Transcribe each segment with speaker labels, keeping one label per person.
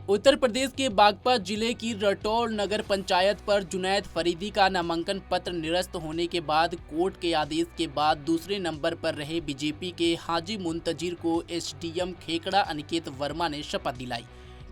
Speaker 1: उत्तर प्रदेश के बागपत जिले की रटौर नगर पंचायत पर जुनैद फरीदी का नामांकन पत्र निरस्त होने के बाद कोर्ट के आदेश के बाद दूसरे नंबर पर रहे बीजेपी के हाजी मुंतजिर को एसडीएम खेकड़ा अनिकेत वर्मा ने शपथ दिलाई।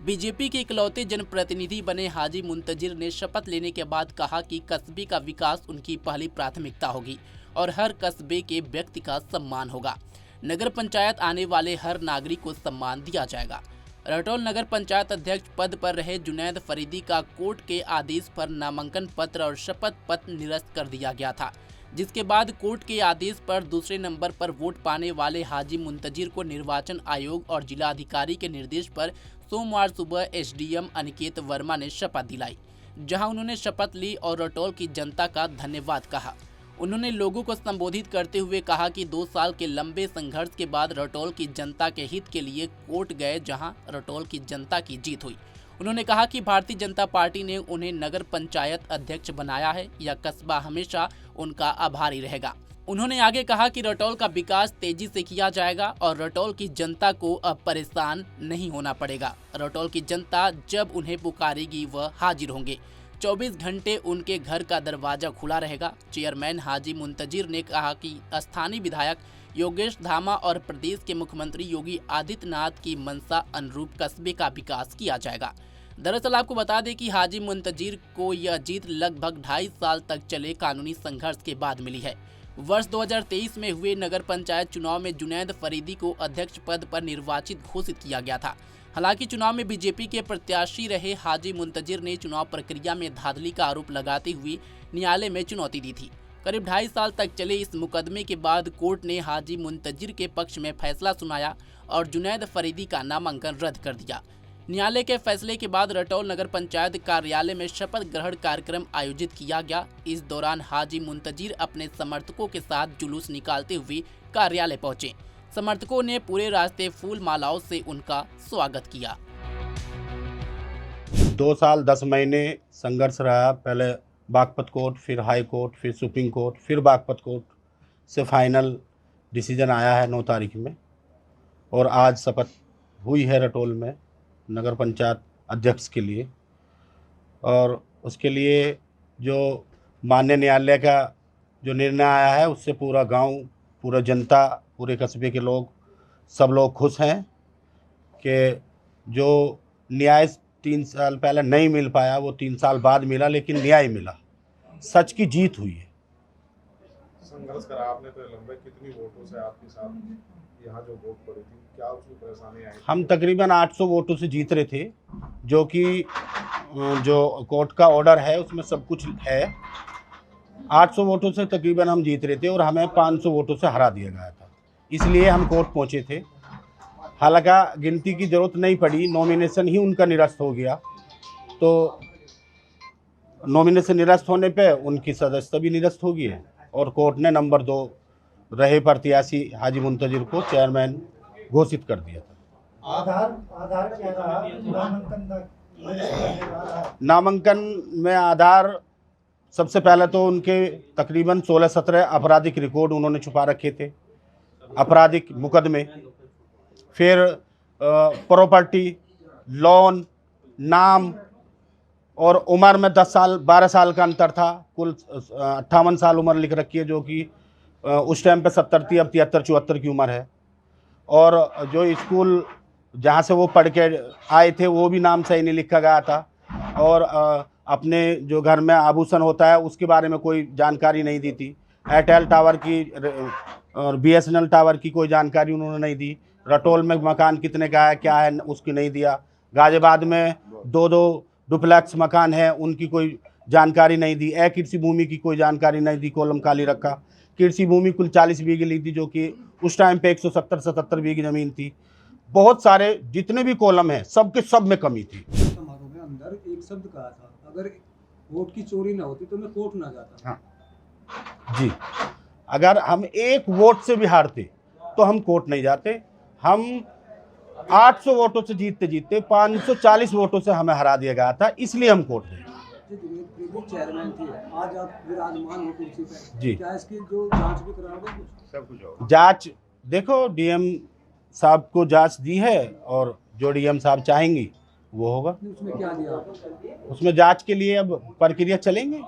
Speaker 1: बीजेपी के इकलौते जनप्रतिनिधि बने हाजी मुंतजिर ने शपथ लेने के बाद कहा कि कस्बे का विकास उनकी पहली प्राथमिकता होगी और हर कस्बे के व्यक्ति का सम्मान होगा। नगर पंचायत आने वाले हर नागरिक को सम्मान दिया जाएगा। रटौर नगर पंचायत अध्यक्ष पद पर रहे जुनैद फरीदी का कोर्ट के आदेश पर नामांकन पत्र और शपथ पत्र निरस्त कर दिया गया था, जिसके बाद कोर्ट के आदेश पर दूसरे नंबर पर वोट पाने वाले हाजी मुंतजिर को निर्वाचन आयोग और जिला अधिकारी के निर्देश पर सोमवार सुबह एसडीएम अनिकेत वर्मा ने शपथ दिलाई, जहां उन्होंने शपथ ली और रटौर की जनता का धन्यवाद कहा। उन्होंने लोगों को संबोधित करते हुए कहा कि 2 साल के लंबे संघर्ष के बाद रटौर की जनता के हित के लिए कोर्ट गए, जहां रटौर की जनता की जीत हुई। उन्होंने कहा कि भारतीय जनता पार्टी ने उन्हें नगर पंचायत अध्यक्ष बनाया है, यह कस्बा हमेशा उनका आभारी रहेगा। उन्होंने आगे कहा कि रटौर का विकास तेजी से किया जाएगा और रटौर की जनता को अब परेशान नहीं होना पड़ेगा। रटौर की जनता जब उन्हें पुकारेगी वह हाजिर होंगे। 24 घंटे उनके घर का दरवाजा खुला रहेगा। चेयरमैन हाजी मुंतजिर ने कहा कि स्थानीय विधायक योगेश धामा और प्रदेश के मुख्यमंत्री योगी आदित्यनाथ की मंशा अनुरूप कस्बे का विकास किया जाएगा। दरअसल आपको बता दें कि हाजी मुंतजिर को यह जीत लगभग 2.5 साल तक चले कानूनी संघर्ष के बाद मिली है। वर्ष 2023 में हुए नगर पंचायत चुनाव में जुनैद फरीदी को अध्यक्ष पद पर निर्वाचित घोषित किया गया था। हालांकि चुनाव में बीजेपी के प्रत्याशी रहे हाजी मुंतजिर ने चुनाव प्रक्रिया में धांधली का आरोप लगाते हुए न्यायालय में चुनौती दी थी। करीब 2.5 साल तक चले इस मुकदमे के बाद कोर्ट ने हाजी मुंतजिर के पक्ष में फैसला सुनाया और जुनैद फरीदी का नामांकन रद्द कर दिया। न्यायालय के फैसले के बाद रटौर नगर पंचायत कार्यालय में शपथ ग्रहण कार्यक्रम आयोजित किया गया। इस दौरान हाजी मुंतजिर अपने समर्थकों के साथ जुलूस निकालते हुए कार्यालय पहुंचे। समर्थकों ने पूरे रास्ते फूल मालाओं से उनका स्वागत किया।
Speaker 2: 2 साल 10 महीने संघर्ष रहा। पहले बागपत कोर्ट, फिर हाई कोर्ट, फिर सुप्रीम कोर्ट, फिर बागपत कोर्ट से फाइनल डिसीजन आया है 9 तारीख में और आज शपथ हुई है रटौर में नगर पंचायत अध्यक्ष के लिए। और उसके लिए जो माननीय न्यायालय का जो निर्णय आया है उससे पूरा गांव, पूरा जनता, पूरे कस्बे के लोग, सब लोग खुश हैं कि जो न्याय 3 साल पहले नहीं मिल पाया वो 3 साल बाद मिला, लेकिन न्याय मिला, सच की जीत हुई है।
Speaker 3: संघर्ष करा आपने तो लंबे, कितनी वोटों से आपके साथ यहाँ जो वोट पड़ी थी, क्या उसमें परेशानी आई?
Speaker 2: हम तकरीबन 800 वोटों से जीत रहे थे, जो कि जो कोर्ट का ऑर्डर है उसमें सब कुछ है। 800 वोटों से तकरीबन हम जीत रहे थे और हमें 500 वोटों से हरा दिया गया था, इसलिए हम कोर्ट पहुंचे थे। हालांकि गिनती की ज़रूरत नहीं पड़ी, नॉमिनेशन ही उनका निरस्त हो गया। तो नॉमिनेशन निरस्त होने पे उनकी सदस्यता भी निरस्त हो गई है और कोर्ट ने नंबर 2 रहे प्रत्याशी हाजी मुंतजिर को चेयरमैन घोषित कर दिया था।
Speaker 4: आधार क्या था?
Speaker 2: नामांकन में आधार सबसे पहले तो उनके तकरीबन 16-17 आपराधिक रिकॉर्ड उन्होंने छुपा रखे थे, आपराधिक मुकदमे, फिर प्रॉपर्टी, लोन, नाम और उम्र में 10 साल 12 साल का अंतर था। कुल 58 साल उम्र लिख रखी है, जो कि उस टाइम पे 70 थी, अब 73-74 की उम्र है। और जो स्कूल जहाँ से वो पढ़ के आए थे वो भी नाम सही नहीं लिखा गया था। और अपने जो घर में आभूषण होता है उसके बारे में कोई जानकारी नहीं दी थी। एयरटेल टावर की और बीएसएनएल टावर की कोई जानकारी उन्होंने नहीं दी। रटौर में मकान कितने का है, क्या है, उसकी नहीं दिया। गाजियाबाद में 2 डुप्लेक्स मकान है, उनकी कोई जानकारी नहीं दी। कृषि भूमि की कोई जानकारी नहीं दी, कॉलम खाली रखा। कृषि भूमि कुल 40 बीघे ली थी, जो कि उस टाइम पे 170-77 बीघे ज़मीन थी। बहुत सारे जितने भी कॉलम हैं सब के सब में कमी थी।
Speaker 4: अंदर एक शब्द कहा था, अगर वोट की चोरी ना होती तो मैं कोर्ट ना जाता।
Speaker 2: हाँ जी, अगर हम 1 वोट से भी हारते तो हम कोर्ट नहीं जाते। हम 800 वोटों से जीतते जीतते 540 वोटों से हमें हरा दिया गया था, इसलिए हम कोर्ट गए।
Speaker 4: चेयरमैन थे, आज आप विराजमान हो कुर्सी पे
Speaker 2: जी।
Speaker 4: क्या इसकी जो जांच भी कराओगे?
Speaker 3: सब कुछ होगा।
Speaker 2: जांच देखो, डीएम साहब को जांच दी है और जो डीएम साहब चाहेंगी वो होगा।
Speaker 4: उसमें क्या दिया आपने?
Speaker 2: उसमें जांच के लिए अब प्रक्रिया चलेंगे।